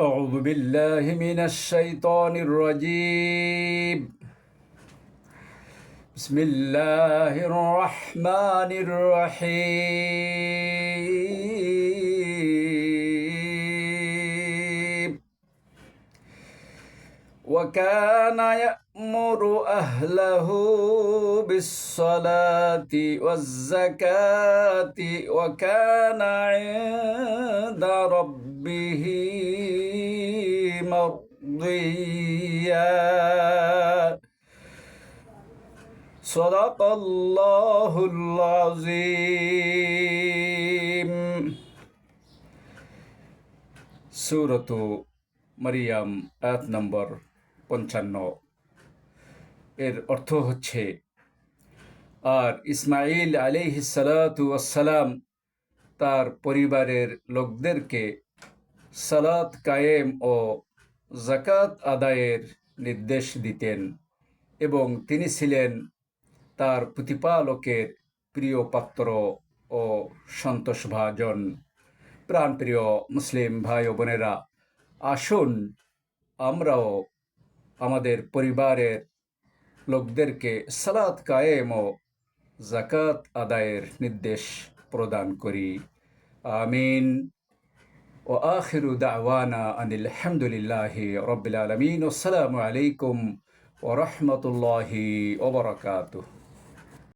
أعوذ بالله من الشيطان الرجيم بسم الله الرحمن الرحيم وكان يأمر أهله بالصلاة والزكاة وكان عند ربه مرضيا صدق الله العظيم সূরাত মারিয়াম আয়াত নম্বর 55 এর অর্থ হচ্ছে, আর ইসমাঈল আলাইহিস সালাতু ওয়াসসালাম তার পরিবারের লোকদেরকে সালাত কায়েম ও যাকাত আদায়ের নির্দেশ দিতেন এবং তিনি ছিলেন তার প্রতিপালকের প্রিয় পাত্র ও সন্তোষভাজন। প্রাণপ্রিয় মুসলিম ভাই ও বোনেরা, আসুন আমরাও আমাদের পরিবারের লোকদেরকে সালাত কায়েম ও যাকাত আদায়ের নির্দেশ প্রদান করি। আমিন। ও আখিরু দাওয়ানা আনিল হামদুলিল্লাহি রাব্বিল আলামিন। আসসালামু আলাইকুম ওয়া রাহমাতুল্লাহি ওয়া বারাকাতুহু।